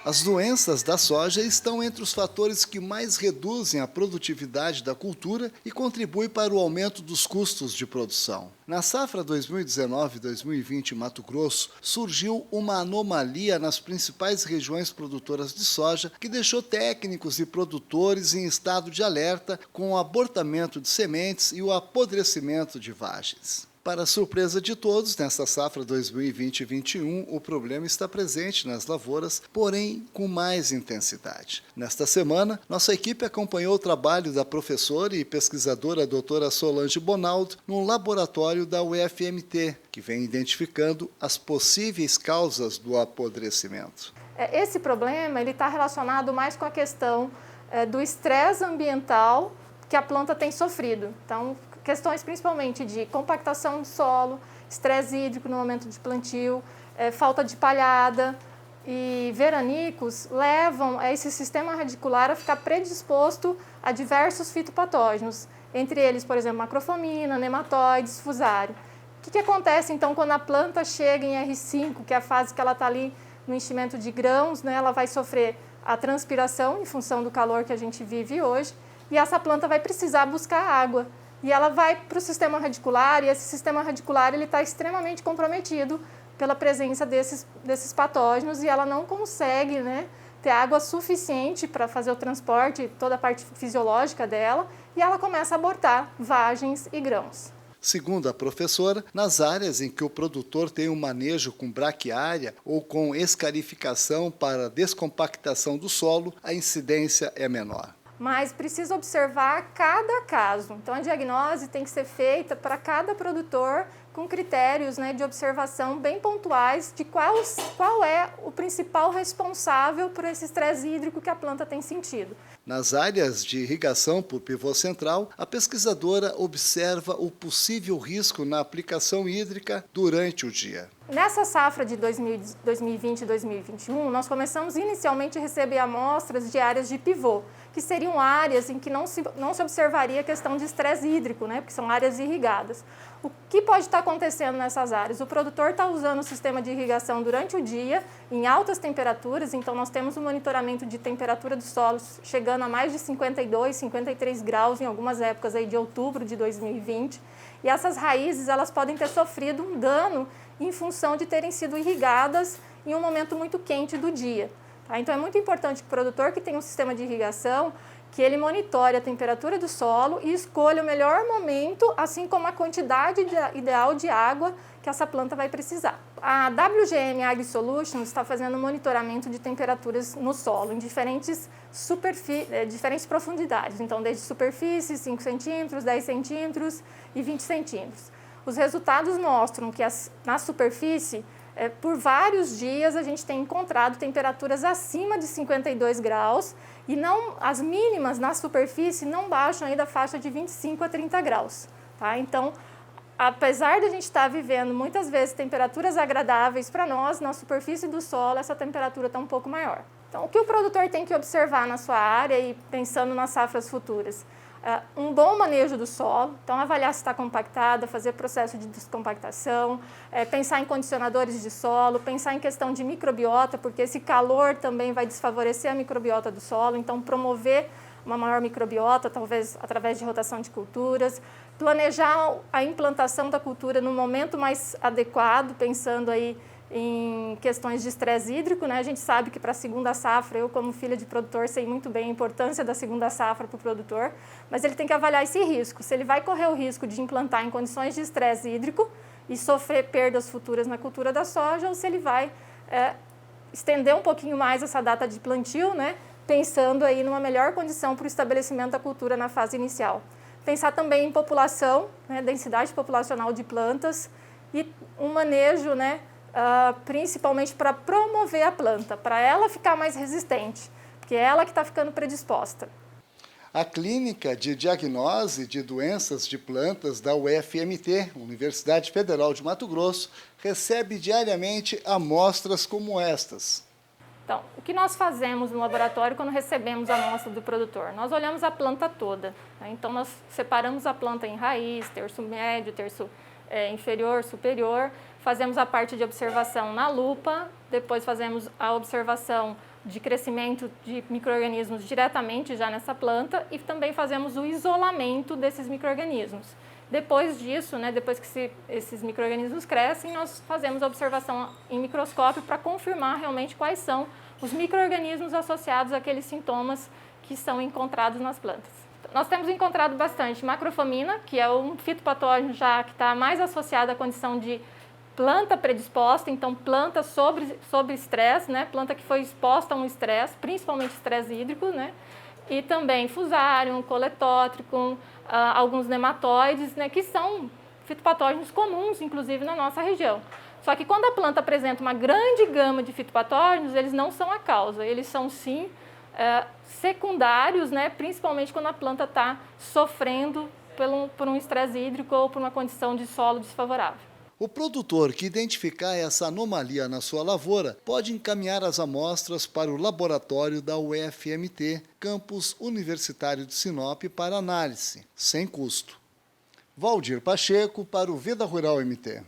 As doenças da soja estão entre os fatores que mais reduzem a produtividade da cultura e contribuem para o aumento dos custos de produção. Na safra 2019-2020 em Mato Grosso, surgiu uma anomalia nas principais regiões produtoras de soja que deixou técnicos e produtores em estado de alerta com o abortamento de sementes e o apodrecimento de vagens. Para surpresa de todos, nesta safra 2020-21, o problema está presente nas lavouras, porém com mais intensidade. Nesta semana, nossa equipe acompanhou o trabalho da professora e pesquisadora doutora Solange Bonaldo no laboratório da UFMT, que vem identificando as possíveis causas do apodrecimento. Esse problema está relacionado mais com a questão do estresse ambiental que a planta tem sofrido. Então, questões principalmente de compactação do solo, estresse hídrico no momento de plantio, falta de palhada e veranicos levam esse sistema radicular a ficar predisposto a diversos fitopatógenos, entre eles, por exemplo, macrofomina, nematóides, fusário. O que acontece então quando a planta chega em R5, que é a fase que ela está ali no enchimento de grãos, né, ela vai sofrer a transpiração em função do calor que a gente vive hoje, e essa planta vai precisar buscar água. E ela vai para o sistema radicular, e esse sistema radicular está extremamente comprometido pela presença desses patógenos, e ela não consegue, né, ter água suficiente para fazer o transporte, toda a parte fisiológica dela, e ela começa a abortar vagens e grãos. Segundo a professora, nas áreas em que o produtor tem um manejo com braquiária ou com escarificação para descompactação do solo, a incidência é menor. Mas precisa observar cada caso. Então, a diagnose tem que ser feita para cada produtor com critérios, né, de observação bem pontuais de qual é o principal responsável por esse estresse hídrico que a planta tem sentido. Nas áreas de irrigação por pivô central, a pesquisadora observa o possível risco na aplicação hídrica durante o dia. Nessa safra de 2020 e 2021, nós começamos inicialmente a receber amostras de áreas de pivô, que seriam áreas em que não se observaria a questão de estresse hídrico, né, porque são áreas irrigadas. O que pode estar acontecendo nessas áreas? O produtor está usando o sistema de irrigação durante o dia, em altas temperaturas, então nós temos um monitoramento de temperatura dos solos chegando a mais de 52, 53 graus em algumas épocas aí de outubro de 2020, e essas raízes elas podem ter sofrido um dano em função de terem sido irrigadas em um momento muito quente do dia. Tá? Então é muito importante que o produtor que tem um sistema de irrigação, que ele monitore a temperatura do solo e escolha o melhor momento, assim como a quantidade ideal de água que essa planta vai precisar. A WGM Agri Solutions está fazendo monitoramento de temperaturas no solo em diferentes profundidades, então desde superfície, 5 centímetros, 10 centímetros e 20 centímetros. Os resultados mostram que na superfície, por vários dias, a gente tem encontrado temperaturas acima de 52 graus e as mínimas na superfície não baixam aí da faixa de 25 a 30 graus. Tá? Então, apesar de a gente estar vivendo muitas vezes temperaturas agradáveis para nós, na superfície do solo essa temperatura está um pouco maior. Então, o que o produtor tem que observar na sua área e pensando nas safras futuras? Um bom manejo do solo, então avaliar se está compactada, fazer processo de descompactação, pensar em condicionadores de solo, pensar em questão de microbiota, porque esse calor também vai desfavorecer a microbiota do solo, então promover uma maior microbiota, talvez através de rotação de culturas, planejar a implantação da cultura no momento mais adequado, pensando aí em questões de estresse hídrico, né? A gente sabe que para a segunda safra, eu como filha de produtor sei muito bem a importância da segunda safra para o produtor, mas ele tem que avaliar esse risco, se ele vai correr o risco de implantar em condições de estresse hídrico e sofrer perdas futuras na cultura da soja, ou se ele vai estender um pouquinho mais essa data de plantio, né? Pensando aí numa melhor condição para o estabelecimento da cultura na fase inicial. Pensar também em população, né? Densidade populacional de plantas e um manejo, né? Principalmente para promover a planta, para ela ficar mais resistente, porque é ela que está ficando predisposta. A Clínica de Diagnose de Doenças de Plantas da UFMT, Universidade Federal de Mato Grosso, recebe diariamente amostras como estas. Então, o que nós fazemos no laboratório quando recebemos a amostra do produtor? Nós olhamos a planta toda, né? Então nós separamos a planta em raiz, terço médio, terço inferior, superior, fazemos a parte de observação na lupa, depois fazemos a observação de crescimento de micro-organismos diretamente já nessa planta e também fazemos o isolamento desses micro-organismos. Depois disso, né, depois que esses micro-organismos crescem, nós fazemos a observação em microscópio para confirmar realmente quais são os micro-organismos associados àqueles sintomas que são encontrados nas plantas. Nós temos encontrado bastante macrofamina, que é um fitopatógeno já que está mais associado à condição de planta predisposta, então planta sobre estresse, né, planta que foi exposta a um estresse, principalmente estresse hídrico, né, e também Fusarium, Coletótricum, alguns nematóides, né, que são fitopatógenos comuns, inclusive, na nossa região. Só que quando a planta apresenta uma grande gama de fitopatógenos, eles não são a causa, eles são sim secundários, né, principalmente quando a planta está sofrendo por um estresse hídrico ou por uma condição de solo desfavorável. O produtor que identificar essa anomalia na sua lavoura pode encaminhar as amostras para o laboratório da UFMT, Campus Universitário de Sinop, para análise, sem custo. Valdir Pacheco, para o Vida Rural MT.